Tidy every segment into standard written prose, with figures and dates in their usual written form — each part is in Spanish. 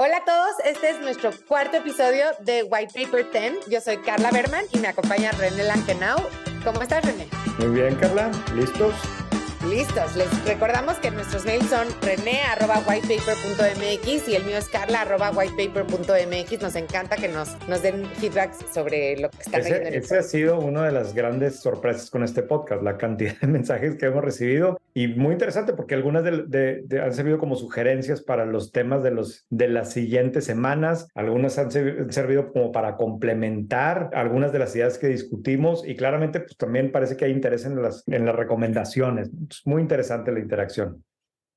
Hola a todos, este es nuestro cuarto episodio de White Paper 10. Yo soy Carla Berman y me acompaña René Lankenau. ¿Cómo estás, René? Muy bien, Carla. ¿Listos? Listos. Les recordamos que nuestros mails son rene@whitepaper.mx y el mío es carla@whitepaper.mx. Nos encanta que nos den feedbacks sobre lo que están leyendo en el Ese ha sido una de las grandes sorpresas con este podcast, la cantidad de mensajes que hemos recibido, y muy interesante porque algunas han servido como sugerencias para los temas de las siguientes semanas, algunas han servido como para complementar algunas de las ideas que discutimos, y claramente pues también parece que hay interés en las recomendaciones. Es muy interesante la interacción.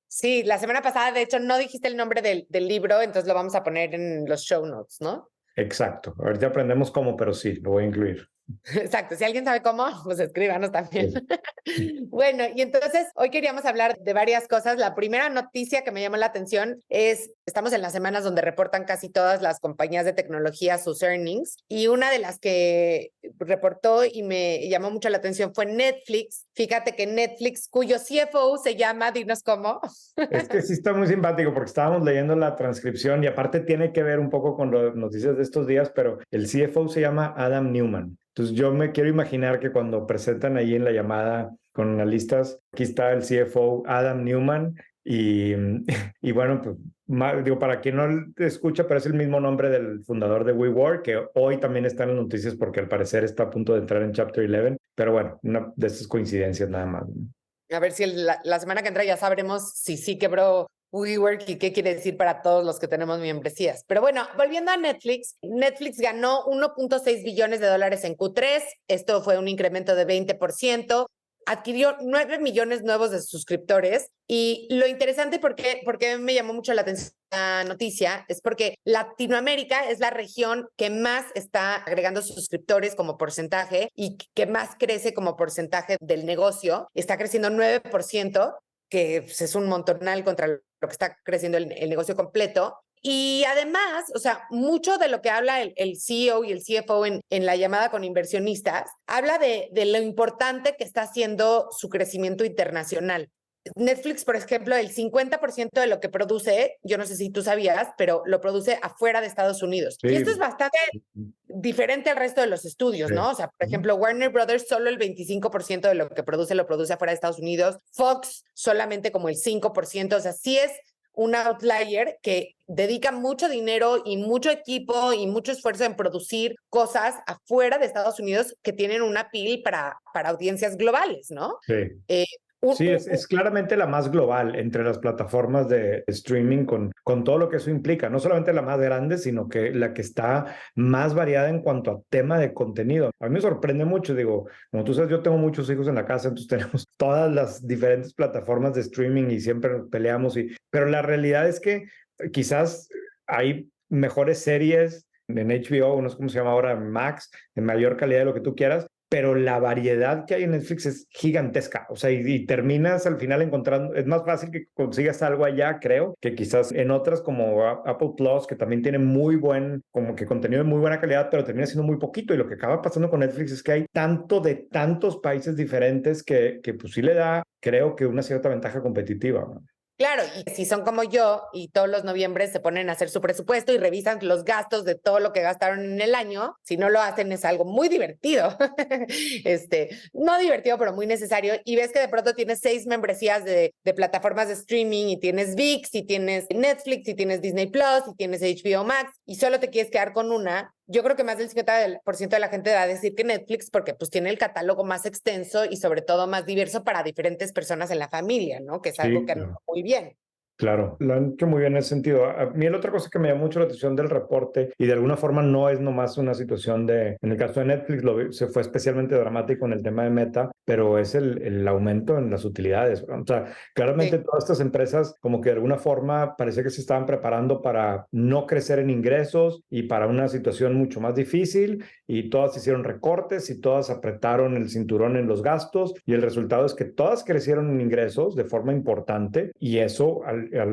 Sí, la semana pasada, de hecho, no dijiste el nombre del libro, entonces lo vamos a poner en los show notes, ¿no? Exacto. Ahorita aprendemos cómo, pero sí, lo voy a incluir. Exacto, si alguien sabe cómo, pues escríbanos también. Sí. Bueno, y entonces hoy queríamos hablar de varias cosas. La primera noticia que me llamó la atención es, estamos en las semanas donde reportan casi todas las compañías de tecnología sus earnings, y una de las que reportó y me llamó mucho la atención fue Netflix. Fíjate que Netflix, cuyo CFO se llama, dinos cómo. Es que sí está muy simpático porque estábamos leyendo la transcripción y aparte tiene que ver un poco con las noticias de estos días, pero el CFO se llama Adam Newman. Entonces yo me quiero imaginar que cuando presentan ahí en la llamada con analistas, aquí está el CFO Adam Newman y, y bueno, pues digo, para quien no escucha, pero es el mismo nombre del fundador de WeWork, que hoy también está en las noticias porque al parecer está a punto de entrar en Chapter 11, pero bueno, una de estas coincidencias nada más. A ver si la semana que entra ya sabremos si sí quebró WeWork y qué quiere decir para todos los que tenemos membresías. Pero bueno, volviendo a Netflix, Netflix ganó 1.6 billones de dólares en Q3. Esto fue un incremento de 20%. Adquirió 9 millones nuevos de suscriptores. Y lo interesante, porque me llamó mucho la atención la noticia, es porque Latinoamérica es la región que más está agregando suscriptores como porcentaje y que más crece como porcentaje del negocio. Está creciendo 9%, que pues, es un montonal contra lo que está creciendo el negocio completo. Y además, o sea, mucho de lo que habla el CEO y el CFO en la llamada con inversionistas, habla de lo importante que está haciendo su crecimiento internacional. Netflix, por ejemplo, el 50% de lo que produce, yo no sé si tú sabías, pero lo produce afuera de Estados Unidos. Sí. Y esto es bastante diferente al resto de los estudios, Sí. ¿no? O sea, por ejemplo, Warner Brothers, solo el 25% de lo que produce lo produce afuera de Estados Unidos. Fox, solamente como el 5%. O sea, sí es un outlier que dedica mucho dinero y mucho equipo y mucho esfuerzo en producir cosas afuera de Estados Unidos que tienen una appeal para audiencias globales, ¿no? Sí. Sí, es claramente la más global entre las plataformas de streaming con todo lo que eso implica. No solamente la más grande, sino que la que está más variada en cuanto a tema de contenido. A mí me sorprende mucho, digo, como tú sabes, yo tengo muchos hijos en la casa, entonces tenemos todas las diferentes plataformas de streaming y siempre peleamos. Pero la realidad es que quizás hay mejores series en HBO, no sé cómo se llama ahora, Max, de mayor calidad de lo que tú quieras, pero la variedad que hay en Netflix es gigantesca, o sea, y terminas al final encontrando, es más fácil que consigas algo allá, creo, que quizás en otras como Apple Plus, que también tiene muy buen, como que contenido de muy buena calidad, pero termina siendo muy poquito, y lo que acaba pasando con Netflix es que hay tanto de tantos países diferentes que pues sí le da, creo que una cierta ventaja competitiva, ¿no? Claro, y si son como yo y todos los noviembres se ponen a hacer su presupuesto y revisan los gastos de todo lo que gastaron en el año, si no lo hacen es algo muy divertido. No divertido, pero muy necesario. Y ves que de pronto tienes 6 membresías de plataformas de streaming y tienes ViX y tienes Netflix y tienes Disney Plus y tienes HBO Max y solo te quieres quedar con una. Yo creo que más del 50% de la gente va a decir que Netflix porque pues tiene el catálogo más extenso y sobre todo más diverso para diferentes personas en la familia, ¿no? Que es algo que anda muy bien. Claro, lo han hecho muy bien en ese sentido. A mí la otra cosa que me llamó mucho la atención del reporte, y de alguna forma no es nomás una situación en el caso de Netflix, se fue especialmente dramático en el tema de Meta, pero es el aumento en las utilidades. O sea, claramente todas estas empresas como que de alguna forma parece que se estaban preparando para no crecer en ingresos y para una situación mucho más difícil, y todas hicieron recortes y todas apretaron el cinturón en los gastos, y el resultado es que todas crecieron en ingresos de forma importante, y eso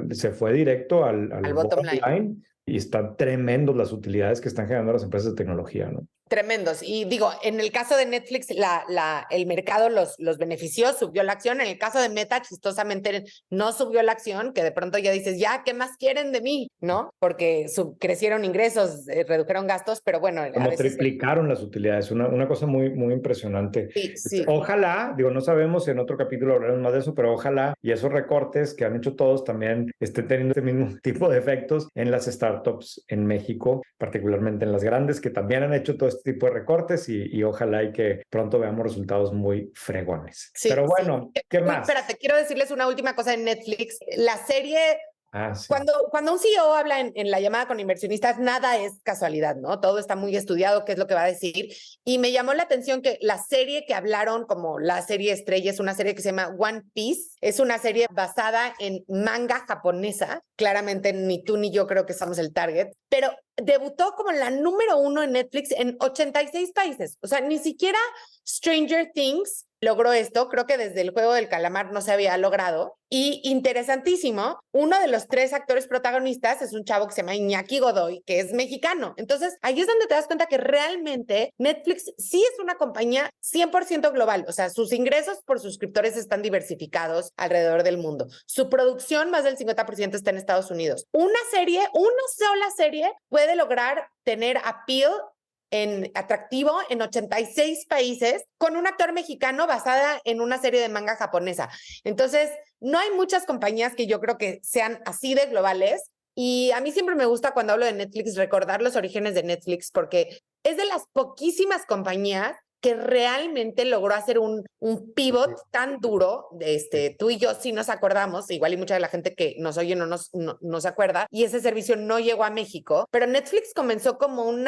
se fue directo al bottom line, y están tremendos las utilidades que están generando las empresas de tecnología, ¿no? Tremendos. Y digo, en el caso de Netflix, el mercado los benefició, subió la acción. En el caso de Meta, chistosamente no subió la acción, que de pronto ya dices, ya, ¿qué más quieren de mí? ¿No? Porque crecieron ingresos, redujeron gastos, pero bueno, a Como veces... triplicaron las utilidades, una cosa muy, muy impresionante. Sí, sí. Ojalá, digo, no sabemos, en otro capítulo hablaremos más de eso, pero ojalá y esos recortes que han hecho todos también estén teniendo este mismo tipo de efectos en las startups en México, particularmente en las grandes, que también han hecho todo este tipo de recortes y ojalá y que pronto veamos resultados muy fregones. Sí, Pero bueno, sí. ¿qué Uy, más? espérate, quiero decirles una última cosa en Netflix. La serie... Sí. Cuando un CEO habla en la llamada con inversionistas, nada es casualidad, ¿no? Todo está muy estudiado, qué es lo que va a decir. Y me llamó la atención que la serie que hablaron como la serie estrella es una serie que se llama One Piece. Es una serie basada en manga japonesa. Claramente ni tú ni yo creo que somos el target, pero debutó como la número 1 en Netflix en 86 países. O sea, ni siquiera Stranger Things logró esto, creo que desde el juego del calamar no se había logrado. Y interesantísimo, uno de los 3 actores protagonistas es un chavo que se llama Iñaki Godoy, que es mexicano. Entonces, ahí es donde te das cuenta que realmente Netflix sí es una compañía 100% global. O sea, sus ingresos por suscriptores están diversificados alrededor del mundo. Su producción, más del 50% está en Estados Unidos. Una sola serie puede lograr tener appeal atractivo en 86 países con un actor mexicano basada en una serie de manga japonesa. Entonces, no hay muchas compañías que yo creo que sean así de globales. Y a mí siempre me gusta cuando hablo de Netflix recordar los orígenes de Netflix porque es de las poquísimas compañías que realmente logró hacer un pivot tan duro. Tú y yo sí nos acordamos, igual y mucha de la gente que nos oye no se acuerda, y ese servicio no llegó a México, pero Netflix comenzó como un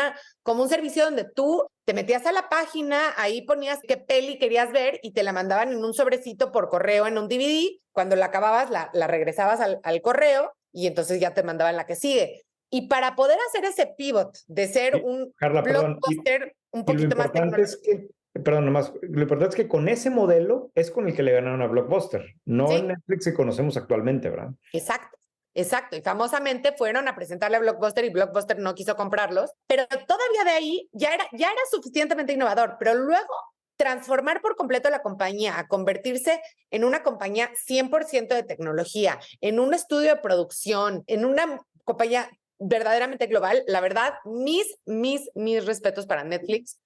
servicio donde tú te metías a la página, ahí ponías qué peli querías ver y te la mandaban en un sobrecito por correo en un DVD. Cuando la acababas, la regresabas al correo y entonces ya te mandaban la que sigue. Y para poder hacer ese pivot de ser un Carla, blockbuster un y lo poquito más importante es que, perdón, nomás, lo importante es que con ese modelo es con el que le ganaron a Blockbuster, no Sí. el Netflix que conocemos actualmente, ¿verdad? Exacto. Exacto, y famosamente fueron a presentarle a Blockbuster y Blockbuster no quiso comprarlos, pero todavía de ahí ya era suficientemente innovador, pero luego transformar por completo la compañía a convertirse en una compañía 100% de tecnología, en un estudio de producción, en una compañía verdaderamente global, la verdad, mis respetos para Netflix.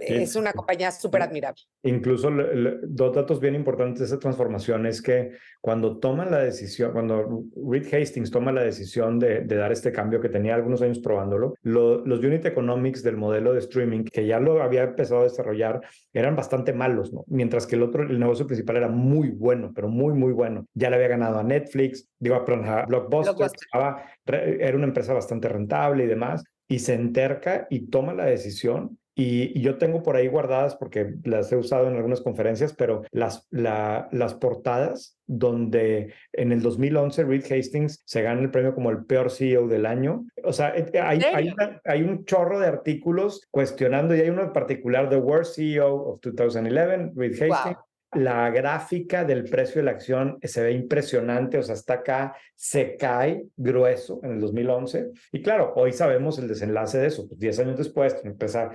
Es una compañía súper admirable. Incluso 2 datos bien importantes de esa transformación es que cuando toman la decisión, cuando Reed Hastings toma la decisión de dar este cambio que tenía algunos años probándolo, los unit economics del modelo de streaming, que ya lo había empezado a desarrollar, eran bastante malos, ¿no? Mientras que el negocio principal era muy bueno, pero muy, muy bueno. Ya le había ganado a Netflix, a Blockbuster. Era una empresa bastante rentable y demás, y se enterca y toma la decisión. Y yo tengo por ahí guardadas porque las he usado en algunas conferencias, pero las portadas donde en el 2011 Reed Hastings se gana el premio como el peor CEO del año. O sea, hay un chorro de artículos cuestionando, y hay uno en particular, The Worst CEO of 2011, Reed Hastings. Wow. La gráfica del precio de la acción se ve impresionante, o sea, hasta acá se cae grueso en el 2011. Y claro, hoy sabemos el desenlace de eso, pues 10 años después, empieza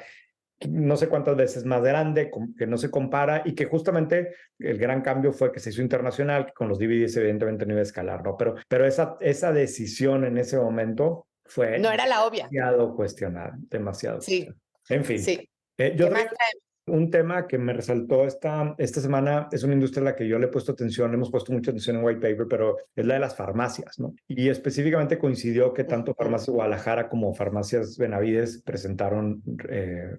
no sé cuántas veces más grande, que no se compara, y que justamente el gran cambio fue que se hizo internacional, que con los DVDs evidentemente no iba a escalar, ¿no? Pero esa decisión en ese momento fue no era la obvia. Demasiado cuestionada, demasiado. Sí. En fin. Sí. Yo un tema que me resaltó esta semana es una industria a la que yo le he puesto atención, hemos puesto mucha atención en White Paper, pero es la de las farmacias, ¿no? Y específicamente coincidió que tanto Farmacias Guadalajara como Farmacias Benavides presentaron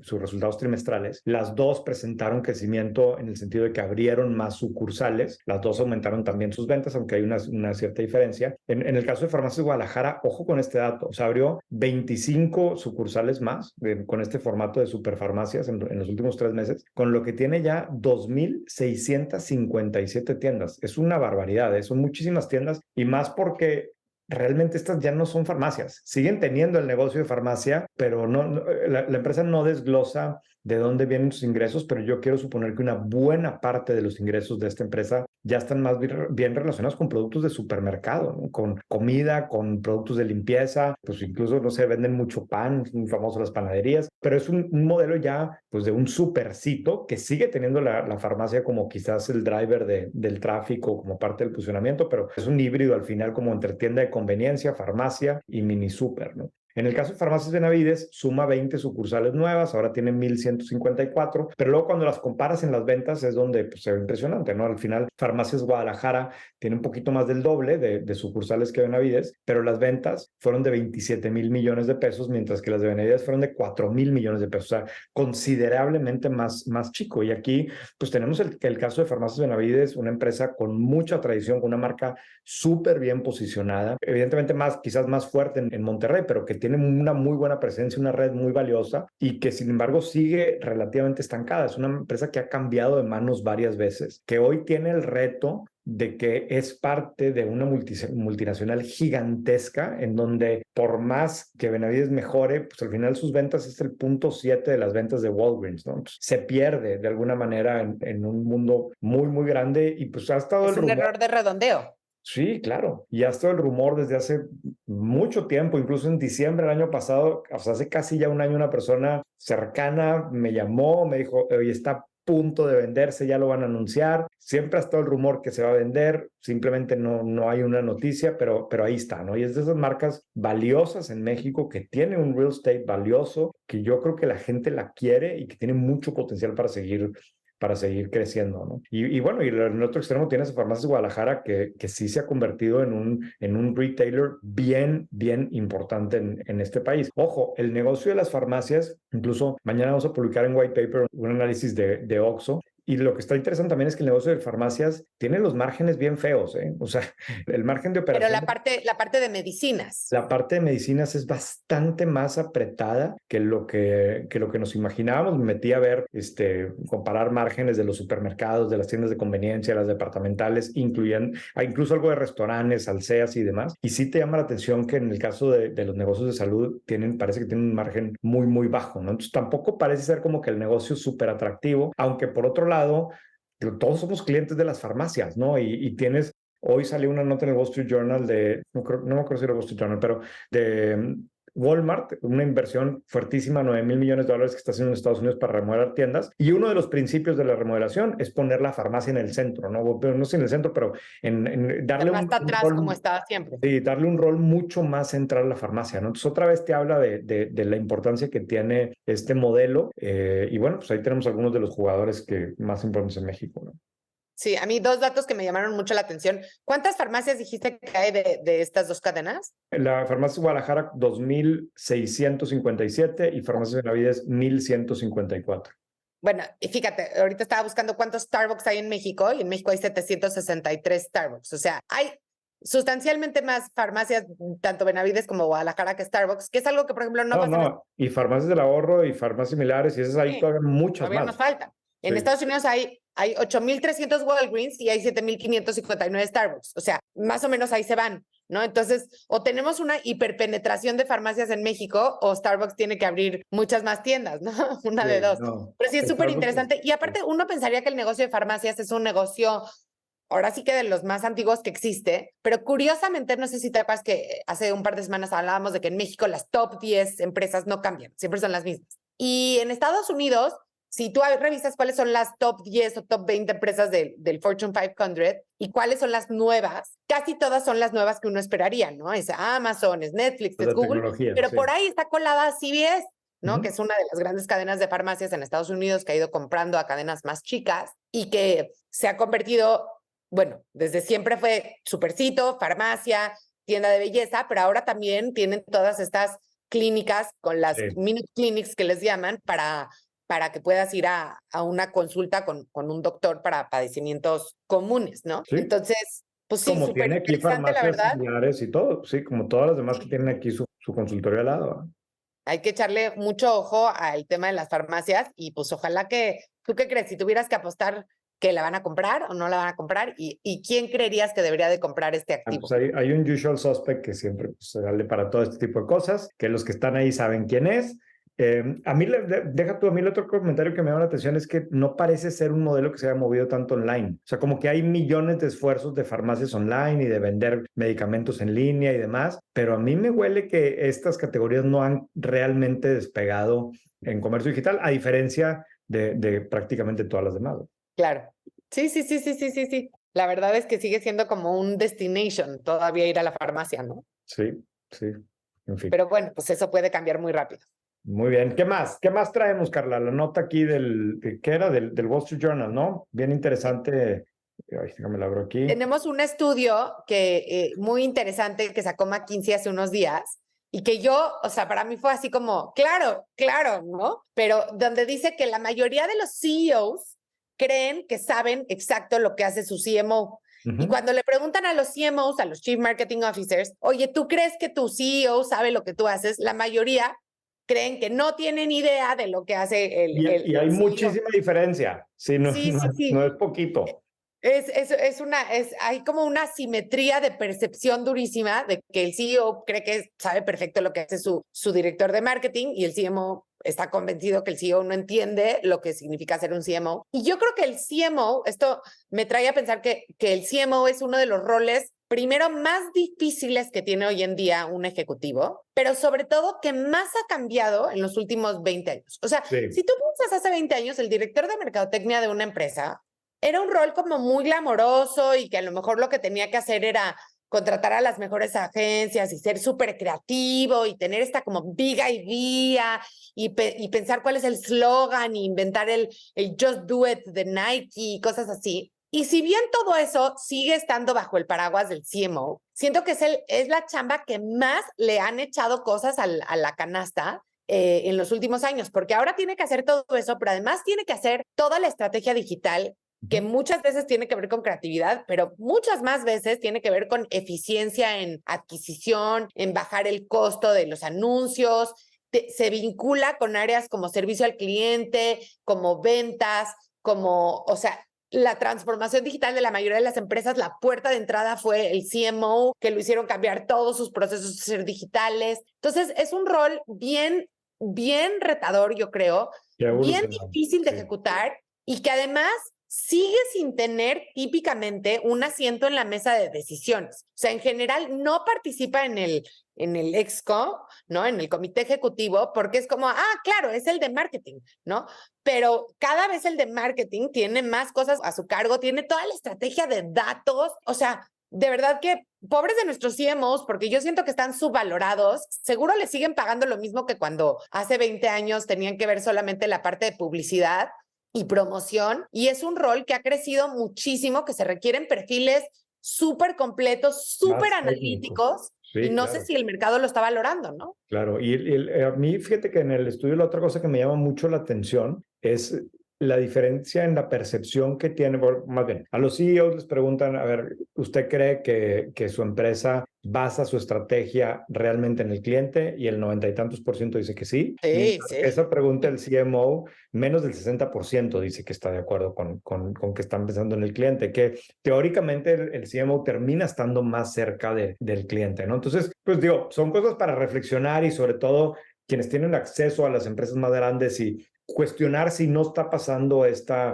sus resultados trimestrales. Las dos presentaron crecimiento en el sentido de que abrieron más sucursales, las dos aumentaron también sus ventas, aunque hay una cierta diferencia. En el caso de Farmacias Guadalajara, ojo con este dato, o sea, abrió 25 sucursales más con este formato de superfarmacias en los últimos 3 meses, con lo que tiene ya 2,657 tiendas. Es una barbaridad, son muchísimas tiendas, y más porque realmente estas ya no son farmacias. Siguen teniendo el negocio de farmacia, pero la empresa no desglosa de dónde vienen sus ingresos, pero yo quiero suponer que una buena parte de los ingresos de esta empresa ya están más bien relacionados con productos de supermercado, ¿no? Con comida, con productos de limpieza, pues incluso, no sé, venden mucho pan, es muy famoso las panaderías, pero es un modelo ya pues de un supercito que sigue teniendo la farmacia como quizás el driver del tráfico, como parte del posicionamiento, pero es un híbrido al final como entre tienda de conveniencia, farmacia y mini super, ¿no? En el caso de Farmacias Benavides, suma 20 sucursales nuevas, ahora tienen 1,154, pero luego cuando las comparas en las ventas es donde pues, se ve impresionante, ¿no? Al final, Farmacias Guadalajara tiene un poquito más del doble de sucursales que Benavides, pero las ventas fueron de 27,000 millones de pesos, mientras que las de Benavides fueron de 4,000 millones de pesos, o sea, considerablemente más chico. Y aquí, pues tenemos el caso de Farmacias Benavides, una empresa con mucha tradición, con una marca súper bien posicionada, evidentemente quizás más fuerte en Monterrey, pero que tiene una muy buena presencia, una red muy valiosa y que sin embargo sigue relativamente estancada. Es una empresa que ha cambiado de manos varias veces, que hoy tiene el reto de que es parte de una multinacional gigantesca en donde por más que Benavides mejore, pues al final sus ventas es el 0,7 de las ventas de Walgreens, ¿no? Entonces, se pierde de alguna manera en un mundo muy, muy grande y pues ha estado Es un error de redondeo. Sí, claro. Y ha estado el rumor desde hace mucho tiempo, incluso en diciembre del año pasado, o sea, hace casi ya un año, una persona cercana me llamó, me dijo, oye, está a punto de venderse, ya lo van a anunciar. Siempre ha estado el rumor que se va a vender, simplemente no hay una noticia, pero ahí está, ¿no? Y es de esas marcas valiosas en México que tiene un real estate valioso, que yo creo que la gente la quiere y que tiene mucho potencial para seguir creciendo, ¿no? Y bueno, y en el otro extremo tienes a Farmacias Guadalajara que sí se ha convertido en un retailer bien importante en este país. Ojo, el negocio de las farmacias, incluso mañana vamos a publicar en White Paper un análisis de Oxxo, y lo que está interesante también es que el negocio de farmacias tiene los márgenes bien feos, ¿eh? O sea, el margen de operación. Pero la parte de medicinas. La parte de medicinas es bastante más apretada que lo que nos imaginábamos. Me metí a ver, comparar márgenes de los supermercados, de las tiendas de conveniencia, las departamentales, incluso algo de restaurantes, alceas y demás. Y sí te llama la atención que en el caso de los negocios de salud parece que tienen un margen muy bajo, ¿no? Entonces tampoco parece ser como que el negocio es súper atractivo, aunque por otro lado, todos somos clientes de las farmacias, ¿no? Y tienes. Hoy salió una nota en el Wall Street Journal no me acuerdo si era el Wall Street Journal, pero de Walmart, una inversión fuertísima, $9,000 millones que está haciendo en Estados Unidos para remodelar tiendas. Y uno de los principios de la remodelación es poner la farmacia en el centro, ¿no? Pero no sé en el centro, pero en darle No está un atrás rol, como estaba siempre. sí, darle un rol mucho más central a la farmacia, ¿no? Entonces, otra vez te habla de la importancia que tiene este modelo. Y bueno, pues ahí tenemos algunos de los jugadores más importantes en México, ¿no? Sí, a mí 2 datos que me llamaron mucho la atención. ¿Cuántas farmacias dijiste que hay de estas 2 cadenas? La farmacia Guadalajara, 2,657 y Farmacia Benavides, 1,154. Bueno, y fíjate, ahorita estaba buscando cuántos Starbucks hay en México y en México hay 763 Starbucks. O sea, hay sustancialmente más farmacias, tanto Benavides como Guadalajara, que Starbucks, que es algo que, por ejemplo, no pasa. No, y farmacias del ahorro y farmacias similares, y esas hay todavía muchas todavía más. nos faltan. En Estados Unidos hay 8,300 Walgreens y hay 7,559 Starbucks. O sea, más o menos ahí se van, ¿no? Entonces, o tenemos una hiperpenetración de farmacias en México o Starbucks tiene que abrir muchas más tiendas, ¿no? Una de dos. No, Pero sí es súper Starbucks, interesante. Y aparte, uno pensaría que el negocio de farmacias es un negocio, ahora sí que de los más antiguos que existe, pero curiosamente, no sé si te acuerdas que hace un par de semanas hablábamos de que en México las top 10 empresas no cambian, siempre son las mismas. Y en Estados Unidos, si tú revisas cuáles son las top 10 o top 20 empresas del Fortune 500 y cuáles son las nuevas, casi todas son las nuevas que uno esperaría, ¿no? Es Amazon, es Netflix, es Google, pero por ahí está colada CVS, ¿no? Que es una de las grandes cadenas de farmacias en Estados Unidos que ha ido comprando a cadenas más chicas y que se ha convertido, bueno, desde siempre fue supercito, farmacia, tienda de belleza, pero ahora también tienen todas estas clínicas con las minute clinics que les llaman para que puedas ir a una consulta con un doctor para padecimientos comunes, ¿no? Sí. Entonces, pues sí, como tiene aquí farmacias la verdad. similares y todo, sí, como todas las demás que tienen aquí su consultorio al lado, ¿no? Hay que echarle mucho ojo al tema de las farmacias y pues ojalá que, ¿tú qué crees? Si tuvieras que apostar, ¿que la van a comprar o no la van a comprar? ¿Y quién creerías que debería de comprar este activo? Pues hay un usual suspect que siempre pues, se vale para todo este tipo de cosas, que los que están ahí saben quién es, A mí, deja tú, a mí el otro comentario que me llama la atención es que no parece ser un modelo que se haya movido tanto online. O sea, como que hay millones de esfuerzos de farmacias online y de vender medicamentos en línea y demás, pero a mí me huele que estas categorías no han realmente despegado en comercio digital, a diferencia de prácticamente todas las demás. Claro. Sí. La verdad es que sigue siendo como un destination todavía ir a la farmacia, ¿no? Sí, en fin. Pero bueno, pues eso puede cambiar muy rápido. Muy bien. ¿Qué más? ¿Qué más traemos, Carla? La nota aquí ¿qué era? Del Wall Street Journal, ¿no? Bien interesante. Ay, déjame la abro aquí. Tenemos un estudio muy interesante que sacó McKinsey hace unos días y que yo, o sea, para mí fue así como, claro, ¿no? Pero donde dice que la mayoría de los CEOs creen que saben exacto lo que hace su CMO. Y cuando le preguntan a los CMOs, a los Chief Marketing Officers, oye, ¿tú crees que tu CEO sabe lo que tú haces? La mayoría creen que no tienen idea de lo que hace y hay CEO. muchísima diferencia. Sí, Sí. no es poquito. Hay como una simetría de percepción durísima de que el CEO cree que sabe perfecto lo que hace su director de marketing y el CMO está convencido que el CEO no entiende lo que significa ser un CMO. Y yo creo que el CMO, esto me trae a pensar que el CMO es uno de los roles primero más difíciles que tiene hoy en día un ejecutivo, pero sobre todo que más ha cambiado en los últimos 20 años. O sea, si tú piensas hace 20 años, el director de mercadotecnia de una empresa era un rol como muy glamoroso y que a lo mejor lo que tenía que hacer era contratar a las mejores agencias y ser súper creativo y tener esta como big idea y pensar cuál es el slogan y inventar el Just Do It de Nike y cosas así. Y si bien todo eso sigue estando bajo el paraguas del CMO, siento que es la chamba que más le han echado cosas a la canasta en los últimos años, porque ahora tiene que hacer todo eso, pero además tiene que hacer toda la estrategia digital, que muchas veces tiene que ver con creatividad, pero muchas más veces tiene que ver con eficiencia en adquisición, en bajar el costo de los anuncios, se vincula con áreas como servicio al cliente, como ventas, o sea, la transformación digital de la mayoría de las empresas, la puerta de entrada fue el CMO, que lo hicieron cambiar todos sus procesos a ser digitales. Entonces, es un rol bien retador, yo creo, bien difícil de ejecutar y que además sigue sin tener típicamente un asiento en la mesa de decisiones. O sea, en general no participa en el ExCo, ¿no? En el comité ejecutivo, porque es como, claro, es el de marketing, ¿no? Pero cada vez el de marketing tiene más cosas a su cargo, tiene toda la estrategia de datos, o sea, de verdad que pobres de nuestros CMOs, porque yo siento que están subvalorados, seguro les siguen pagando lo mismo que cuando hace 20 años tenían que ver solamente la parte de publicidad y promoción, y es un rol que ha crecido muchísimo, que se requieren perfiles súper completos, súper analíticos, y no sé si el mercado lo está valorando, ¿no? Claro, a mí fíjate que en el estudio la otra cosa que me llama mucho la atención es la diferencia en la percepción que tiene, más bien, a los CEOs les preguntan, a ver, ¿usted cree que su empresa basa su estrategia realmente en el cliente? Y el 90 y tantos % dice que sí. Sí. Esa pregunta el CMO, menos del 60% dice que está de acuerdo con que están pensando en el cliente, que teóricamente el CMO termina estando más cerca del cliente, ¿no? Entonces, pues digo, son cosas para reflexionar y sobre todo quienes tienen acceso a las empresas más grandes y cuestionar si no está pasando esta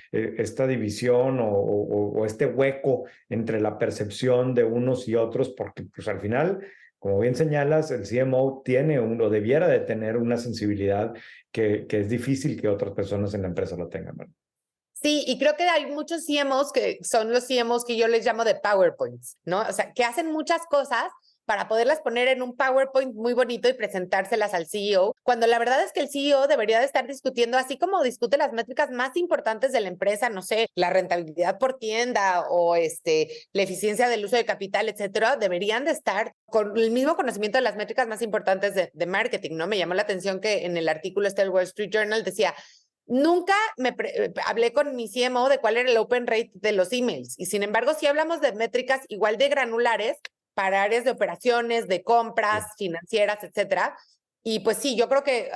división o este hueco entre la percepción de unos y otros, porque pues al final, como bien señalas, el CMO tiene o debiera de tener una sensibilidad que es difícil que otras personas en la empresa lo tengan, ¿verdad? Sí, y creo que hay muchos CMOs que son los CMOs que yo les llamo de PowerPoints, ¿no? O sea, que hacen muchas cosas para poderlas poner en un PowerPoint muy bonito y presentárselas al CEO, cuando la verdad es que el CEO debería de estar discutiendo, así como discute las métricas más importantes de la empresa, no sé, la rentabilidad por tienda o la eficiencia del uso de capital, etcétera, deberían de estar con el mismo conocimiento de las métricas más importantes de marketing, ¿no? Me llamó la atención que en el artículo del Wall Street Journal decía, nunca hablé con mi CMO de cuál era el open rate de los emails y sin embargo sí hablamos de métricas igual de granulares para áreas de operaciones, de compras, financieras, etcétera. Y pues sí, yo creo que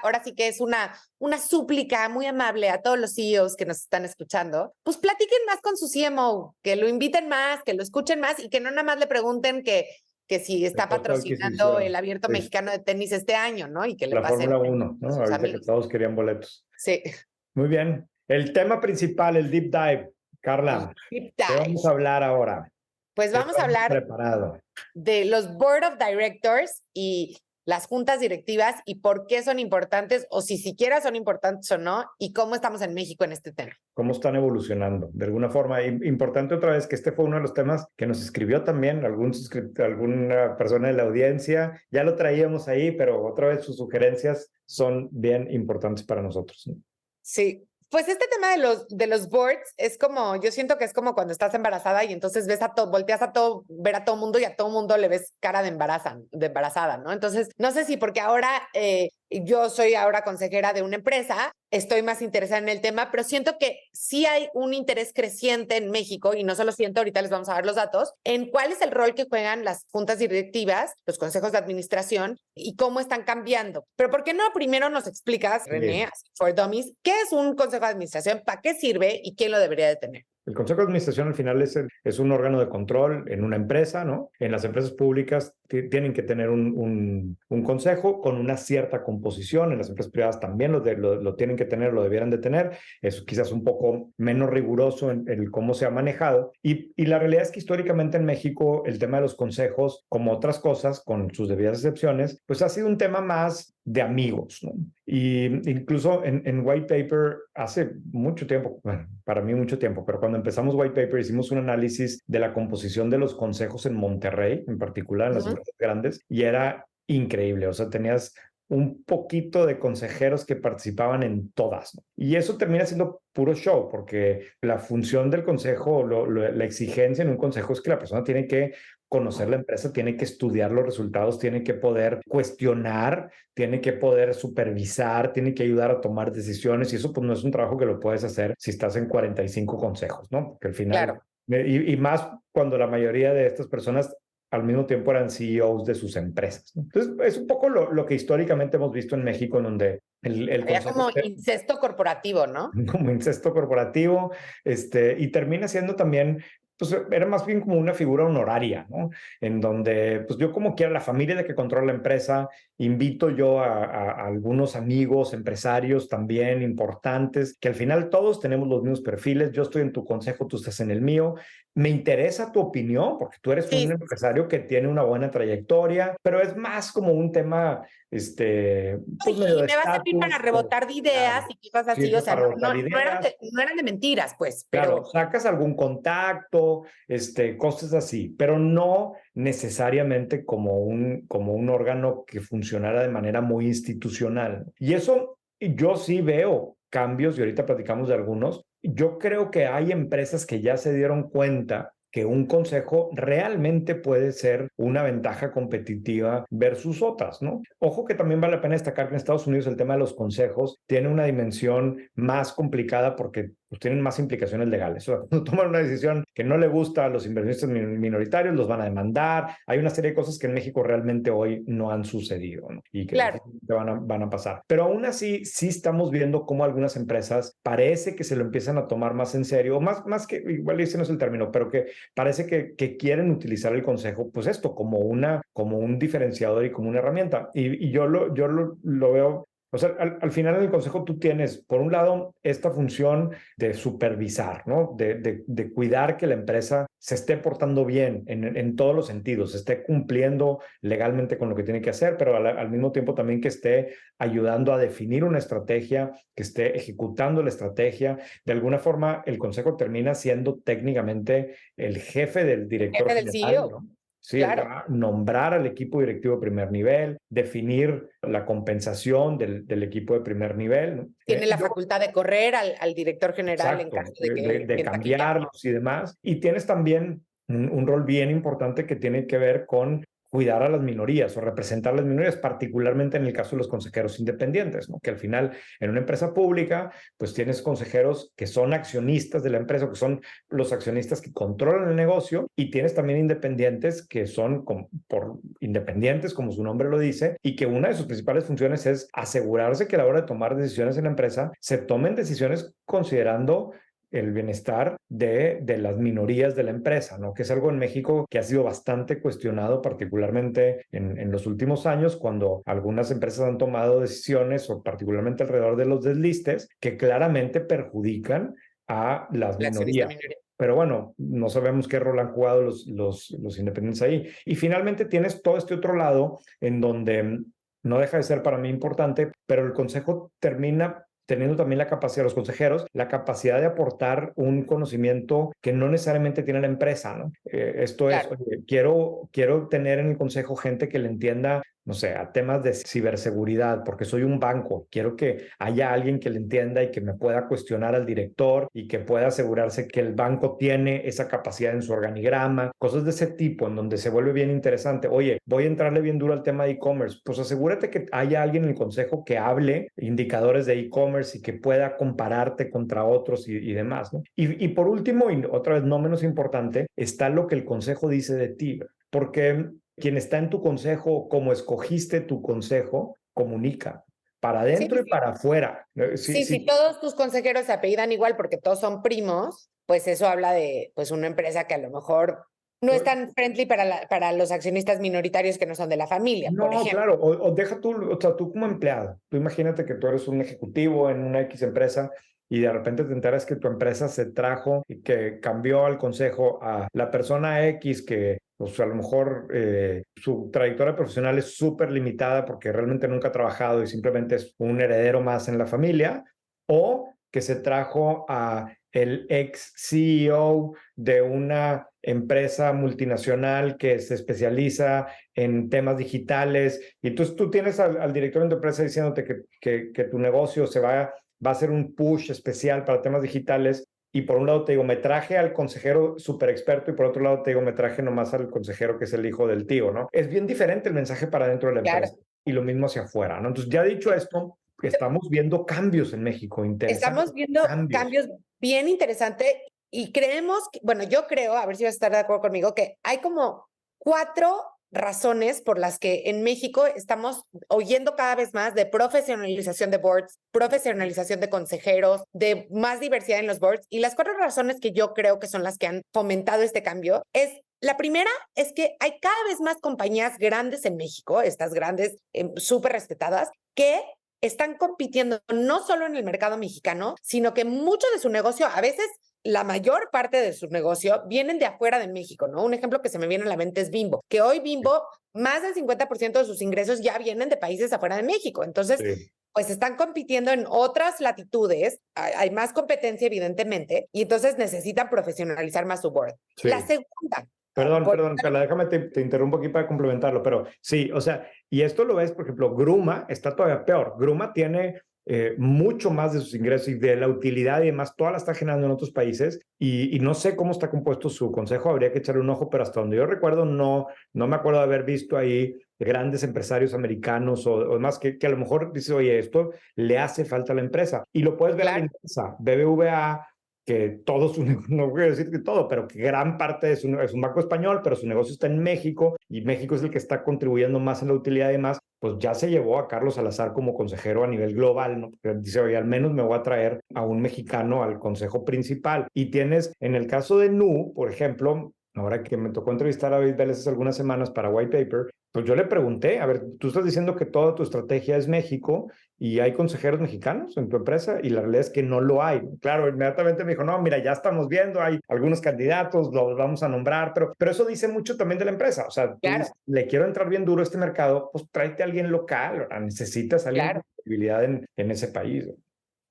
ahora sí que es una súplica muy amable a todos los CEOs que nos están escuchando, pues platiquen más con su CMO, que lo inviten más, que lo escuchen más y que no nada más le pregunten que que si está patrocinando el Abierto Mexicano de Tenis este año, ¿no? Y que le la pasen Fórmula 1, ¿no? Ahorita amigos. Que todos querían boletos. Sí. Muy bien. El tema principal, el deep dive. Carla, ¿qué vamos a hablar ahora? Pues vamos a hablar de los Board of Directors y las juntas directivas y por qué son importantes o si siquiera son importantes o no y cómo estamos en México en este tema. Cómo están evolucionando. De alguna forma, importante otra vez que este fue uno de los temas que nos escribió también alguna persona de la audiencia. Ya lo traíamos ahí, pero otra vez sus sugerencias son bien importantes para nosotros, ¿no? Sí. Pues este tema de los boards es como, yo siento que es como cuando estás embarazada y entonces ves a todo, volteas a todo, ver a todo mundo y a todo mundo le ves cara de embarazada, ¿no? Entonces, no sé si porque ahora yo soy ahora consejera de una empresa, estoy más interesada en el tema, pero siento que sí hay un interés creciente en México, y no solo siento, ahorita les vamos a dar los datos, en cuál es el rol que juegan las juntas directivas, los consejos de administración y cómo están cambiando. Pero ¿por qué no primero nos explicas, René, for Dummies, qué es un consejo de administración, para qué sirve y quién lo debería de tener? El Consejo de Administración al final es un órgano de control en una empresa, ¿no? En las empresas públicas tienen que tener un consejo con una cierta composición. En las empresas privadas también lo tienen que tener, lo debieran de tener. Es quizás un poco menos riguroso en cómo se ha manejado. Y la realidad es que históricamente en México el tema de los consejos, como otras cosas, con sus debidas excepciones, pues ha sido un tema más de amigos, ¿no? Y incluso en White Paper hace mucho tiempo, bueno, para mí mucho tiempo, pero cuando empezamos White Paper hicimos un análisis de la composición de los consejos en Monterrey, en particular en las empresas grandes, y era increíble. O sea, tenías un poquito de consejeros que participaban en todas, ¿no? Y eso termina siendo puro show, porque la función del consejo, la exigencia en un consejo es que la persona tiene que conocer la empresa, tiene que estudiar los resultados, tiene que poder cuestionar, tiene que poder supervisar, tiene que ayudar a tomar decisiones, y eso pues no es un trabajo que lo puedes hacer si estás en 45 consejos, ¿no? Porque al final, claro. y más cuando la mayoría de estas personas al mismo tiempo eran CEOs de sus empresas, ¿no? Entonces, es un poco lo que históricamente hemos visto en México, en donde el consejo... como incesto corporativo, ¿no? Como incesto corporativo, y termina siendo también, pues era más bien como una figura honoraria, ¿no? En donde, pues yo como quiera, la familia de que controla la empresa, invito yo a algunos amigos, empresarios también importantes, que al final todos tenemos los mismos perfiles, yo estoy en tu consejo, tú estás en el mío, me interesa tu opinión, porque tú eres un empresario que tiene una buena trayectoria, pero es más como un tema, pues medio y me va a servir para rebotar de ideas y cosas así, o sea, no eran de mentiras, pues. Pero... Claro, sacas algún contacto, cosas así, pero no necesariamente como un órgano que funcionara de manera muy institucional. Y eso yo sí veo cambios, y ahorita platicamos de algunos. Yo creo que hay empresas que ya se dieron cuenta que un consejo realmente puede ser una ventaja competitiva versus otras, ¿no? Ojo que también vale la pena destacar que en Estados Unidos el tema de los consejos tiene una dimensión más complicada porque pues, tienen más implicaciones legales. O sea, cuando toman una decisión que no le gusta a los inversionistas minoritarios, los van a demandar. Hay una serie de cosas que en México realmente hoy no han sucedido, ¿no? Y que van a pasar. Pero aún así, sí estamos viendo cómo algunas empresas parece que se lo empiezan a tomar más en serio, más que, igual ese no es el término, pero que parece que quieren utilizar el consejo, pues esto, como un diferenciador y como una herramienta. Y yo lo veo. O sea, al final en el consejo tú tienes, por un lado, esta función de supervisar, ¿no? De cuidar que la empresa se esté portando bien en todos los sentidos, esté cumpliendo legalmente con lo que tiene que hacer, pero al mismo tiempo también que esté ayudando a definir una estrategia, que esté ejecutando la estrategia. De alguna forma, el consejo termina siendo técnicamente el jefe del director general, CEO. ¿no? Sí, claro. Nombrar al equipo directivo de primer nivel, definir la compensación del equipo de primer nivel, ¿no? Tiene la facultad de correr al director general, exacto, en caso de que... De cambiarlos y demás. Y tienes también un rol bien importante que tiene que ver con cuidar a las minorías o representar a las minorías, particularmente en el caso de los consejeros independientes, ¿no? Que al final en una empresa pública, pues tienes consejeros que son accionistas de la empresa, que son los accionistas que controlan el negocio, y tienes también independientes que son independientes, como su nombre lo dice, y que una de sus principales funciones es asegurarse que a la hora de tomar decisiones en la empresa se tomen decisiones considerando el bienestar de las minorías de la empresa, ¿no? Que es algo en México que ha sido bastante cuestionado, particularmente en los últimos años, cuando algunas empresas han tomado decisiones, o particularmente alrededor de los deslistes, que claramente perjudican a las La accionista minorías. minoritaria. Pero bueno, no sabemos qué rol han jugado los independientes ahí. Y finalmente tienes todo este otro lado en donde no deja de ser para mí importante, pero el consejo termina teniendo también la capacidad, los consejeros, la capacidad de aportar un conocimiento que no necesariamente tiene la empresa, ¿no? Esto es, Claro. oye, quiero tener en el consejo gente que le entienda, no sé, a temas de ciberseguridad, porque soy un banco. Quiero que haya alguien que le entienda y que me pueda cuestionar al director y que pueda asegurarse que el banco tiene esa capacidad en su organigrama, cosas de ese tipo, en donde se vuelve bien interesante. Oye, voy a entrarle bien duro al tema de e-commerce. Pues asegúrate que haya alguien en el consejo que hable indicadores de e-commerce y que pueda compararte contra otros y demás, ¿no? Y por último, y otra vez no menos importante, está lo que el consejo dice de ti, porque quien está en tu consejo, como escogiste tu consejo, comunica para Sí, adentro y sí. para afuera. Sí, Sí, si sí. todos tus consejeros se apellidan igual porque todos son primos, pues eso habla de pues una empresa que a lo mejor no es tan friendly para los accionistas minoritarios que no son de la familia, por No, ejemplo. claro, o deja tú, o sea, tú como empleado, tú imagínate que tú eres un ejecutivo en una X empresa y de repente te enteras que tu empresa se trajo y que cambió al consejo a la persona X que pues a lo mejor su trayectoria profesional es súper limitada porque realmente nunca ha trabajado y simplemente es un heredero más en la familia, o que se trajo a el ex CEO de una empresa multinacional que se especializa en temas digitales, y entonces tú tienes al director de tu empresa diciéndote que tu negocio va a hacer un push especial para temas digitales, y por un lado te digo, me traje al consejero súper experto, y por otro lado te digo, me traje nomás al consejero que es el hijo del tío, ¿no? Es bien diferente el mensaje para dentro de la Claro. empresa y lo mismo hacia afuera, ¿no? Entonces, ya dicho esto, estamos viendo cambios en México, interesantes Estamos viendo cambios. cambios bien interesantes y creemos, bueno, yo creo, a ver si vas a estar de acuerdo conmigo, que hay como 4 razones por las que en México estamos oyendo cada vez más de profesionalización de boards, profesionalización de consejeros, de más diversidad en los boards. Y las 4 razones que yo creo que son las que han fomentado este cambio es la primera es que hay cada vez más compañías grandes en México, estas grandes, súper respetadas, que están compitiendo no solo en el mercado mexicano, sino que mucho de su negocio, a veces la mayor parte de su negocio, vienen de afuera de México, ¿no? Un ejemplo que se me viene a la mente es Bimbo, que hoy Bimbo, más del 50% de sus ingresos ya vienen de países afuera de México. Entonces, Sí. pues están compitiendo en otras latitudes, hay más competencia evidentemente, y entonces necesitan profesionalizar más su board. La Sí. segunda, Perdón, Carla, déjame te interrumpo aquí para complementarlo, pero sí, o sea, y esto lo ves, por ejemplo, Gruma está todavía peor. Gruma tiene mucho más de sus ingresos y de la utilidad y demás, toda la está generando en otros países, y no sé cómo está compuesto su consejo, habría que echarle un ojo, pero hasta donde yo recuerdo, no me acuerdo de haber visto ahí grandes empresarios americanos o demás que a lo mejor dice, oye, esto le hace falta a la empresa. Y lo puedes ver a la claro, empresa, BBVA, que todo su, no voy a decir que todo, pero que gran parte de es un banco español, pero su negocio está en México, y México es el que está contribuyendo más en la utilidad y demás, pues ya se llevó a Carlos Salazar como consejero a nivel global, ¿no? Porque dice, oye, al menos me voy a traer a un mexicano al consejo principal. Y tienes, en el caso de Nu, por ejemplo, ahora que me tocó entrevistar a David Vélez hace algunas semanas para White Paper, pues yo le pregunté, a ver, tú estás diciendo que toda tu estrategia es México y hay consejeros mexicanos en tu empresa, y la realidad es que no lo hay. Claro, inmediatamente me dijo, no, mira, ya estamos viendo, hay algunos candidatos, los vamos a nombrar, pero eso dice mucho también de la empresa. O sea, tú claro, dices, le quiero entrar bien duro a este mercado, pues tráete a alguien local, ¿verdad? Necesitas a alguien con claro. credibilidad en ese país, ¿no?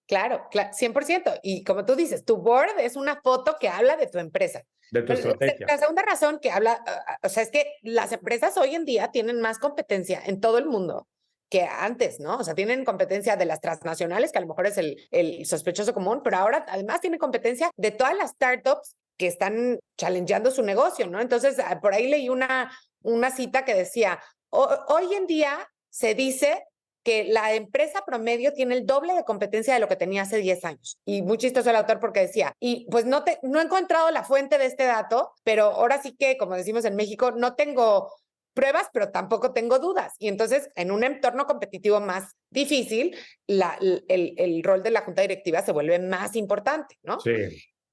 Claro, 100%. Y como tú dices, tu board es una foto que habla de tu empresa. De tu Pero estrategia. la segunda razón que habla, o sea, es que las empresas hoy en día tienen más competencia en todo el mundo que antes, ¿no? O sea, tienen competencia de las transnacionales, que a lo mejor es el sospechoso común, pero ahora además tienen competencia de todas las startups que están challengeando su negocio, ¿no? Entonces, por ahí leí una cita que decía, hoy en día se dice que la empresa promedio tiene el doble de competencia de lo que tenía hace 10 años. Y muy chistoso el autor porque decía, y pues no he encontrado la fuente de este dato, pero ahora sí que, como decimos en México, no tengo pruebas, pero tampoco tengo dudas. Y entonces, en un entorno competitivo más difícil, el rol de la junta directiva se vuelve más importante, ¿no? Sí,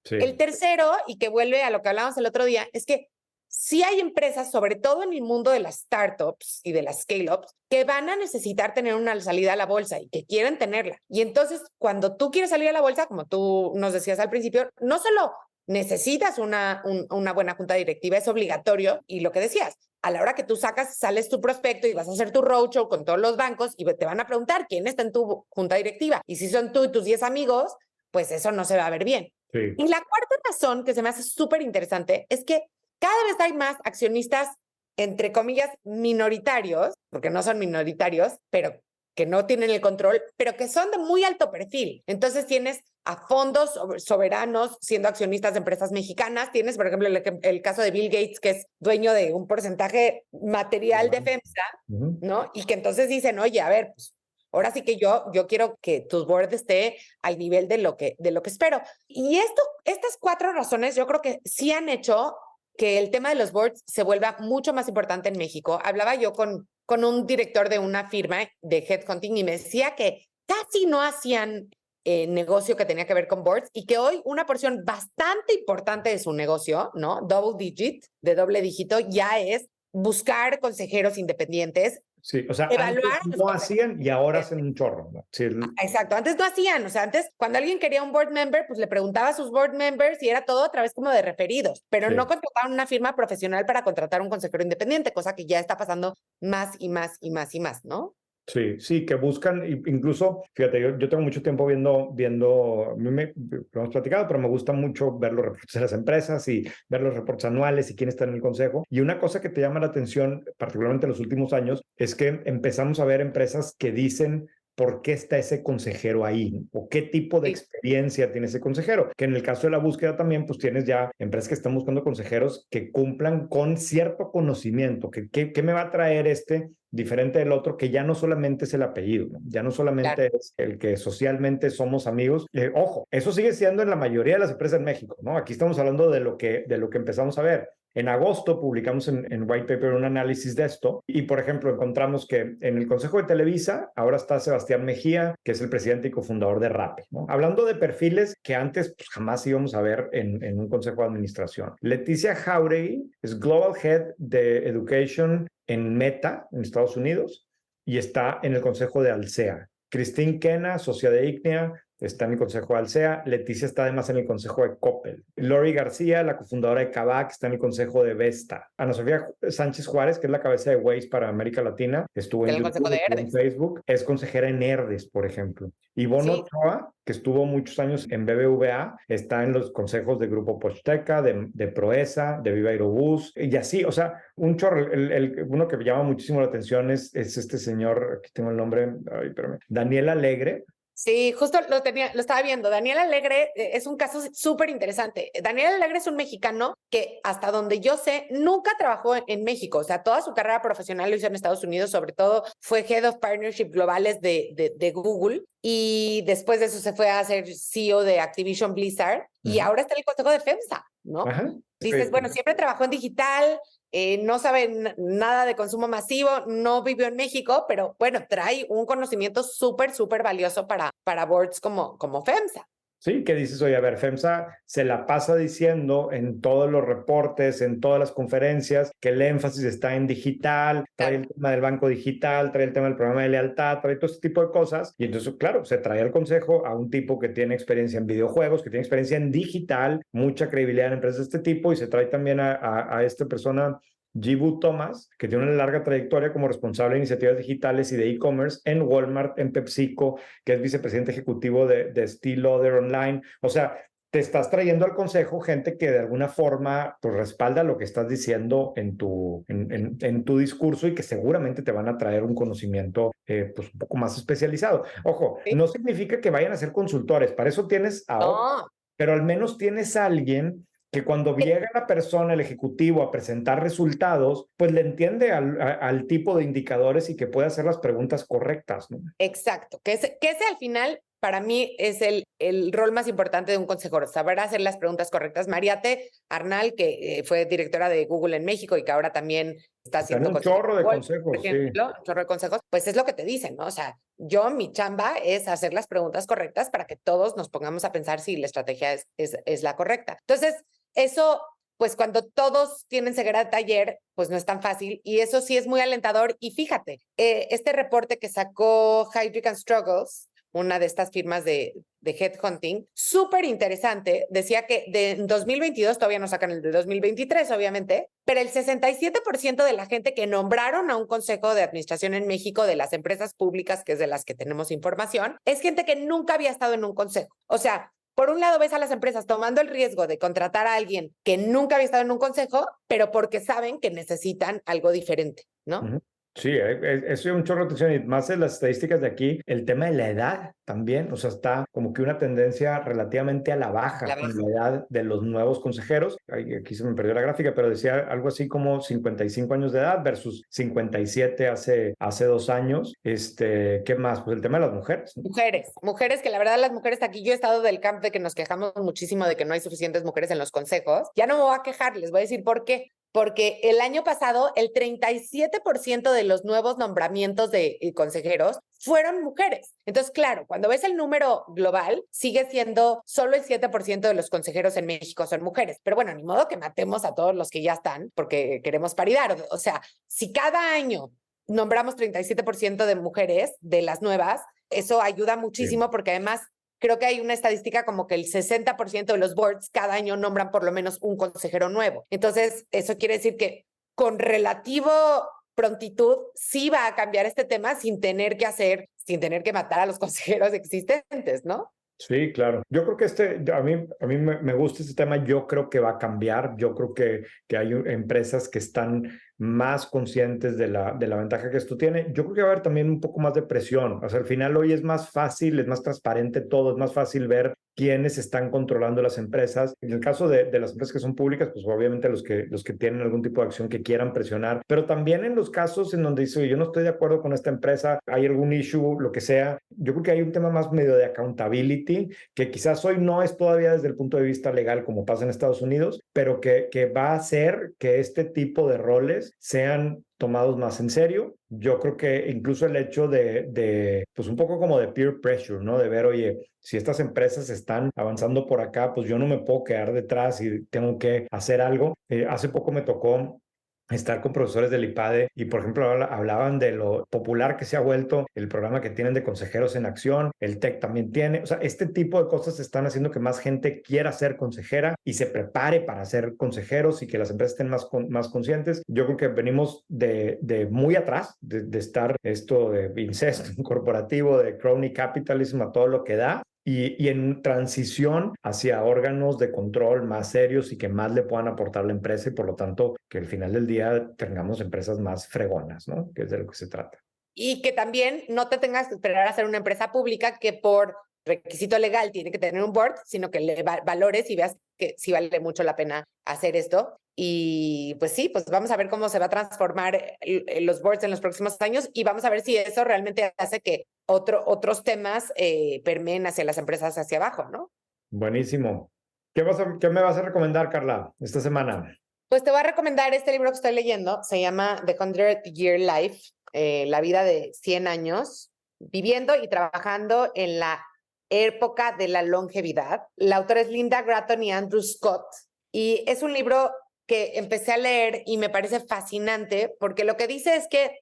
sí. El tercero, y que vuelve a lo que hablábamos el otro día, es que sí hay empresas, sobre todo en el mundo de las startups y de las scale-ups, que van a necesitar tener una salida a la bolsa y que quieren tenerla. Y entonces, cuando tú quieres salir a la bolsa, como tú nos decías al principio, no solo necesitas una buena junta directiva, es obligatorio. Y lo que decías, a la hora que tú sales tu prospecto y vas a hacer tu roadshow con todos los bancos y te van a preguntar quién está en tu junta directiva. Y si son tú y tus 10 amigos, pues eso no se va a ver bien. Sí. Y la cuarta razón que se me hace súper interesante es que cada vez hay más accionistas, entre comillas, minoritarios, porque no son minoritarios, pero que no tienen el control, pero que son de muy alto perfil. Entonces tienes a fondos soberanos siendo accionistas de empresas mexicanas. Tienes, por ejemplo, el caso de Bill Gates, que es dueño de un porcentaje material de FEMSA, ¿no? Y que entonces dicen, oye, a ver, pues, ahora sí que yo quiero que tu board esté al nivel de lo que espero. Y estas 4 razones yo creo que sí han hecho que el tema de los boards se vuelva mucho más importante en México. Hablaba yo con un director de una firma de headhunting y me decía que casi no hacían negocio que tenía que ver con boards y que hoy una porción bastante importante de su negocio, ¿no? Double digit, de doble dígito, ya es buscar consejeros independientes. Sí, o sea, evaluar antes no hacían y ahora hacen un chorro, ¿no? Sí, exacto, antes no hacían, o sea, antes cuando alguien quería un board member, pues le preguntaba a sus board members y era todo a través como de referidos, pero no contrataban una firma profesional para contratar un consejero independiente, cosa que ya está pasando más y más y más y más, ¿no? Sí, sí, que buscan, incluso, fíjate, yo tengo mucho tiempo viendo, a mí lo hemos platicado, pero me gusta mucho ver los reportes de las empresas y ver los reportes anuales y quién está en el consejo. Y una cosa que te llama la atención, particularmente en los últimos años, es que empezamos a ver empresas que dicen por qué está ese consejero ahí o qué tipo de experiencia tiene ese consejero. Que en el caso de la búsqueda también, pues tienes ya empresas que están buscando consejeros que cumplan con cierto conocimiento, que me va a traer diferente del otro, que ya no solamente es el apellido, ¿no? Ya no solamente es el que socialmente somos amigos. Ojo, eso sigue siendo en la mayoría de las empresas en México, ¿no? Aquí estamos hablando de lo que empezamos a ver. En agosto publicamos en White Paper un análisis de esto y, por ejemplo, encontramos que en el Consejo de Televisa ahora está Sebastián Mejía, que es el presidente y cofundador de Rappi, ¿no? Hablando de perfiles que antes pues, jamás íbamos a ver en un consejo de administración. Leticia Jauregui es Global Head de Education en Meta, en Estados Unidos, y está en el consejo de Alsea. Christine Kena, socia de Ignea, está en el consejo de Alsea. Leticia está además en el consejo de Coppel. Lori García, la cofundadora de Kavak, está en el consejo de Vesta. Ana Sofía Sánchez Juárez, que es la cabeza de Waze para América Latina, estuvo en YouTube, en Facebook, es consejera en Herdes, por ejemplo. Ivonne Ochoa, que estuvo muchos años en BBVA, está en los consejos de Grupo Posteca, de Proesa, de Viva Aerobús, y así, o sea, un chorro. Uno que me llama muchísimo la atención es este señor, aquí tengo el nombre, ay, espérame, Daniel Alegre. Sí, justo lo estaba viendo. Daniel Alegre es un caso súper interesante. Daniel Alegre es un mexicano que, hasta donde yo sé, nunca trabajó en México. O sea, toda su carrera profesional lo hizo en Estados Unidos, sobre todo fue Head of Partnership Globales de Google. Y después de eso se fue a ser CEO de Activision Blizzard y ahora está en el consejo de FEMSA, ¿no? Ajá. Dices, bueno, siempre trabajó en digital, no sabe nada de consumo masivo, no vivió en México, pero bueno, trae un conocimiento súper, súper valioso para boards como FEMSA. Sí, que dices, oye, a ver, FEMSA se la pasa diciendo en todos los reportes, en todas las conferencias, que el énfasis está en digital, trae el tema del banco digital, trae el tema del programa de lealtad, trae todo este tipo de cosas. Y entonces, claro, se trae al consejo a un tipo que tiene experiencia en videojuegos, que tiene experiencia en digital, mucha credibilidad en empresas de este tipo, y se trae también a esta persona, Jibu Thomas, que tiene una larga trayectoria como responsable de iniciativas digitales y de e-commerce en Walmart, en PepsiCo, que es vicepresidente ejecutivo de Steel Lauder Online. O sea, te estás trayendo al consejo gente que de alguna forma pues, respalda lo que estás diciendo en tu discurso y que seguramente te van a traer un conocimiento pues, un poco más especializado. Ojo, no significa que vayan a ser consultores, para eso tienes a otros, pero al menos tienes a alguien que cuando llega la persona, el ejecutivo, a presentar resultados, pues le entiende al tipo de indicadores y que puede hacer las preguntas correctas, ¿no? Exacto, que ese al final, para mí es el rol más importante de un consejero, saber hacer las preguntas correctas. Mariate Arnal, que fue directora de Google en México y que ahora también está haciendo un chorro de consejos, por ejemplo, un chorro de consejos, pues es lo que te dicen, ¿no? O sea, mi chamba es hacer las preguntas correctas para que todos nos pongamos a pensar si la estrategia es la correcta. Entonces, eso, pues cuando todos tienen ceguera de taller, pues no es tan fácil y eso sí es muy alentador. Y fíjate, este reporte que sacó Heidrick & Struggles, una de estas firmas de headhunting, súper interesante, decía que de 2022, todavía no sacan el de 2023, obviamente, pero el 67% de la gente que nombraron a un consejo de administración en México de las empresas públicas, que es de las que tenemos información, es gente que nunca había estado en un consejo. O sea, por un lado ves a las empresas tomando el riesgo de contratar a alguien que nunca había estado en un consejo, pero porque saben que necesitan algo diferente, ¿no? Uh-huh. Sí, eso es un chorro de atención y más en las estadísticas de aquí, el tema de la edad también, o sea, está como que una tendencia relativamente a la baja en la edad de los nuevos consejeros. Aquí se me perdió la gráfica, pero decía algo así como 55 años de edad versus 57 hace 2 años. ¿Qué más? Pues el tema de las mujeres, ¿no? Mujeres que la verdad las mujeres aquí, yo he estado del camp de que nos quejamos muchísimo de que no hay suficientes mujeres en los consejos. Ya no me voy a quejar, les voy a decir por qué. Porque el año pasado el 37% de los nuevos nombramientos de consejeros fueron mujeres. Entonces, claro, cuando ves el número global, sigue siendo solo el 7% de los consejeros en México son mujeres. Pero bueno, ni modo que matemos a todos los que ya están porque queremos paridad. O sea, si cada año nombramos 37% de mujeres de las nuevas, eso ayuda muchísimo porque además creo que hay una estadística como que el 60% de los boards cada año nombran por lo menos un consejero nuevo. Entonces, eso quiere decir que con relativo prontitud sí va a cambiar este tema sin tener que matar a los consejeros existentes, ¿no? Sí, claro. Yo creo que a mí me gusta este tema. Yo creo que va a cambiar. Yo creo que hay empresas que están más conscientes de la ventaja que esto tiene. Yo creo que va a haber también un poco más de presión. O sea, al final hoy es más fácil, es más transparente todo, es más fácil ver quiénes están controlando las empresas. En el caso de las empresas que son públicas, pues obviamente los que tienen algún tipo de acción que quieran presionar, pero también en los casos en donde dice, yo no estoy de acuerdo con esta empresa, hay algún issue, lo que sea, yo creo que hay un tema más medio de accountability, que quizás hoy no es todavía desde el punto de vista legal como pasa en Estados Unidos, pero que va a hacer que este tipo de roles sean tomados más en serio. Yo creo que incluso el hecho pues un poco como de peer pressure, ¿no? De ver, oye, si estas empresas están avanzando por acá, pues yo no me puedo quedar detrás y tengo que hacer algo. Hace poco me tocó estar con profesores del IPADE y, por ejemplo, hablaban de lo popular que se ha vuelto el programa que tienen de consejeros en acción, el TEC también tiene, o sea, este tipo de cosas están haciendo que más gente quiera ser consejera y se prepare para ser consejeros y que las empresas estén más conscientes. Yo creo que venimos de muy atrás, de estar esto de incesto corporativo, de crony capitalism a todo lo que da, y en transición hacia órganos de control más serios y que más le puedan aportar a la empresa y por lo tanto que al final del día tengamos empresas más fregonas, ¿no? Que es de lo que se trata. Y que también no te tengas que esperar a ser una empresa pública que por requisito legal tiene que tener un board, sino que le valores y veas que sí vale mucho la pena hacer esto. Y pues sí, pues vamos a ver cómo se va a transformar los boards en los próximos años y vamos a ver si eso realmente hace que otros temas permeen hacia las empresas hacia abajo, ¿no? Buenísimo. ¿Qué me vas a recomendar, Carla, esta semana? Pues te voy a recomendar este libro que estoy leyendo, se llama The 100-Year Life, la vida de 100 años, viviendo y trabajando en la época de la longevidad. La autora es Linda Gratton y Andrew Scott, y es un libro que empecé a leer y me parece fascinante porque lo que dice es que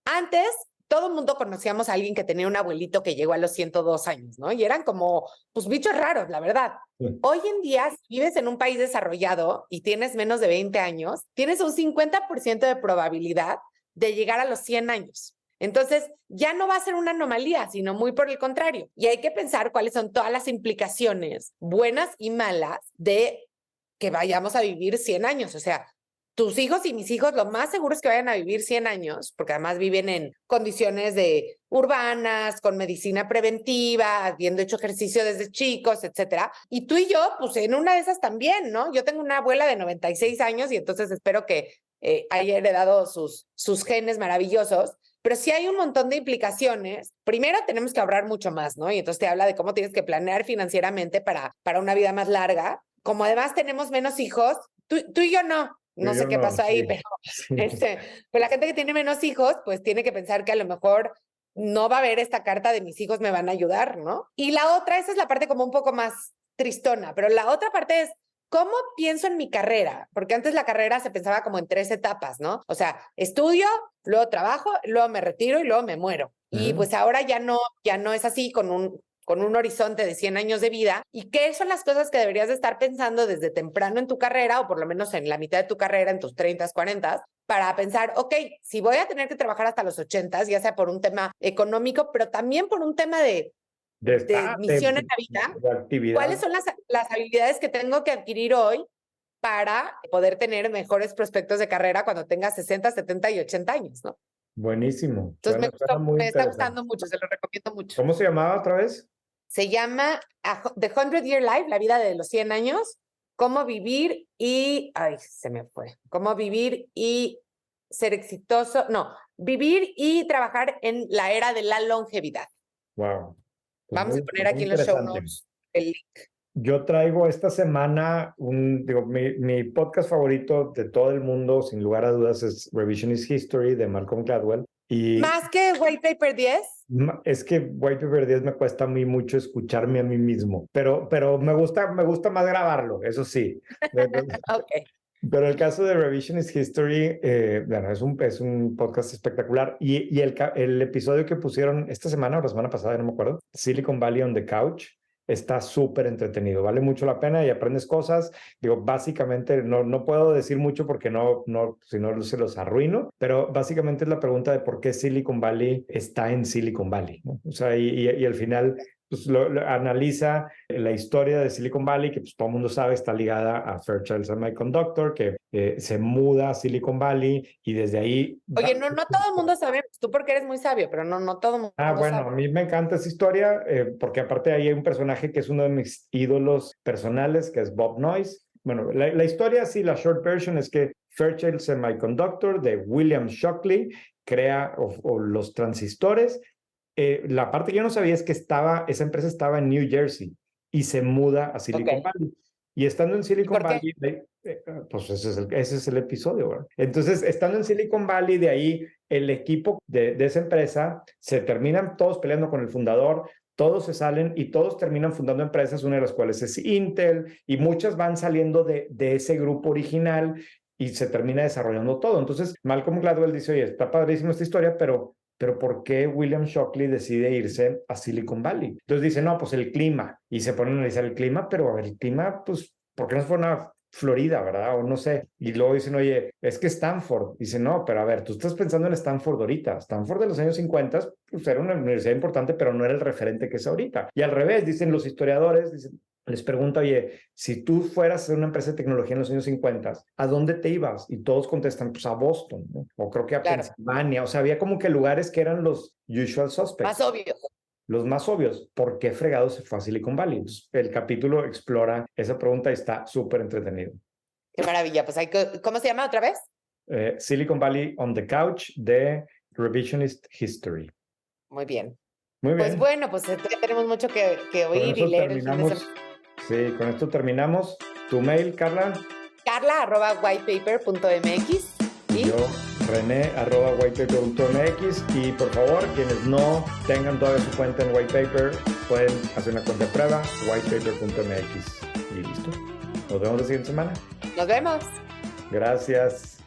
antes todo el mundo conocíamos a alguien que tenía un abuelito que llegó a los 102 años, ¿no? Y eran como, pues, bichos raros, la verdad. Sí. Hoy en día, si vives en un país desarrollado y tienes menos de 20 años, tienes un 50% de probabilidad de llegar a los 100 años. Entonces, ya no va a ser una anomalía, sino muy por el contrario. Y hay que pensar cuáles son todas las implicaciones, buenas y malas, de que vayamos a vivir 100 años. O sea, tus hijos y mis hijos lo más seguro es que vayan a vivir 100 años, porque además viven en condiciones urbanas, con medicina preventiva, habiendo hecho ejercicio desde chicos, etcétera. Y tú y yo, pues en una de esas también, ¿no? Yo tengo una abuela de 96 años y entonces espero que haya heredado sus genes maravillosos, pero sí hay un montón de implicaciones. Primero, tenemos que ahorrar mucho más, ¿no? Y entonces te habla de cómo tienes que planear financieramente para una vida más larga. Como además tenemos menos hijos, tú y yo no sé qué pasó ahí, pero pues la gente que tiene menos hijos, pues tiene que pensar que a lo mejor no va a haber esta carta de mis hijos me van a ayudar, ¿no? Y la otra, esa es la parte como un poco más tristona, pero la otra parte es, ¿cómo pienso en mi carrera? Porque antes la carrera se pensaba como en 3 etapas, ¿no? O sea, estudio, luego trabajo, luego me retiro y luego me muero. Y pues ahora ya no es así con un horizonte de 100 años de vida. ¿Y qué son las cosas que deberías de estar pensando desde temprano en tu carrera, o por lo menos en la mitad de tu carrera, en tus 30, 40, para pensar, ok, si voy a tener que trabajar hasta los 80, ya sea por un tema económico, pero también por un tema de misión en la vida, de actividad. ¿cuáles son las habilidades que tengo que adquirir hoy para poder tener mejores prospectos de carrera cuando tenga 60, 70 y 80 años, ¿no? Buenísimo. Entonces me está gustando mucho, se lo recomiendo mucho. ¿Cómo se llamaba otra vez? Se llama The 100-Year Life, la vida de los 100 años, cómo vivir y, se me fue, cómo vivir y ser exitoso, no, vivir y trabajar en la era de la longevidad. Wow. Pues vamos a poner aquí en los show notes el link. Yo traigo esta semana mi podcast favorito de todo el mundo, sin lugar a dudas, es Revisionist History de Malcolm Gladwell. Y ¿más que White Paper 10? Es que White Paper 10 me cuesta a mí mucho escucharme a mí mismo, pero me gusta más grabarlo, eso sí. Okay. Pero el caso de Revisionist History, bueno, es un podcast espectacular. Y el episodio que pusieron esta semana o la semana pasada, no me acuerdo, Silicon Valley on the Couch, está súper entretenido, vale mucho la pena y aprendes cosas. Digo, básicamente, no puedo decir mucho porque si no se los arruino, pero básicamente es la pregunta de por qué Silicon Valley está en Silicon Valley, ¿no? O sea, y al final pues lo analiza la historia de Silicon Valley, que pues todo el mundo sabe está ligada a Fairchild Semiconductor, que se muda a Silicon Valley y desde ahí... Oye, no todo el mundo sabe, tú porque eres muy sabio, pero no todo el mundo bueno, sabe. a mí me encanta esa historia porque aparte ahí hay un personaje que es uno de mis ídolos personales, que es Bob Noyce. Bueno, la historia, sí, la short version es que Fairchild Semiconductor de William Shockley crea los transistores. La parte que yo no sabía es que esa empresa estaba en New Jersey y se muda a Silicon Valley. Y estando en Silicon Valley, pues ese es el episodio, ¿verdad? Entonces, estando en Silicon Valley, de ahí el equipo de esa empresa se terminan todos peleando con el fundador, todos se salen y todos terminan fundando empresas, una de las cuales es Intel, y muchas van saliendo de ese grupo original y se termina desarrollando todo. Entonces, Malcolm Gladwell dice, oye, está padrísima esta historia, pero ¿por qué William Shockley decide irse a Silicon Valley? Entonces dice, no, pues el clima. Y se ponen a analizar el clima, pero a ver, el clima, pues, ¿por qué no se fueron a Florida, verdad? O no sé. Y luego dicen, oye, es que Stanford. Dice, no, pero a ver, tú estás pensando en Stanford ahorita. Stanford de los años 50, pues era una universidad importante, pero no era el referente que es ahorita. Y al revés, dicen los historiadores, les pregunta, oye, si tú fueras a una empresa de tecnología en los años 50, ¿a dónde te ibas? Y todos contestan, pues a Boston, ¿no? O creo que a Pensilvania. O sea, había como que lugares que eran los usual suspects. Más obvios. Los más obvios. ¿Por qué fregado se fue a Silicon Valley? Entonces, el capítulo explora esa pregunta y está súper entretenido. Qué maravilla. Pues ¿cómo se llama otra vez? Silicon Valley on the Couch de Revisionist History. Muy bien. Muy bien. Pues bueno, pues tenemos mucho que oír y leer. Sí, con esto terminamos. ¿Tu mail, Carla? Carla@whitepaper.mx. ¿Y? Yo, René@whitepaper.mx. Y por favor, quienes no tengan todavía su cuenta en Whitepaper, pueden hacer una cuenta de prueba, whitepaper.mx. Y listo. Nos vemos la siguiente semana. Nos vemos. Gracias.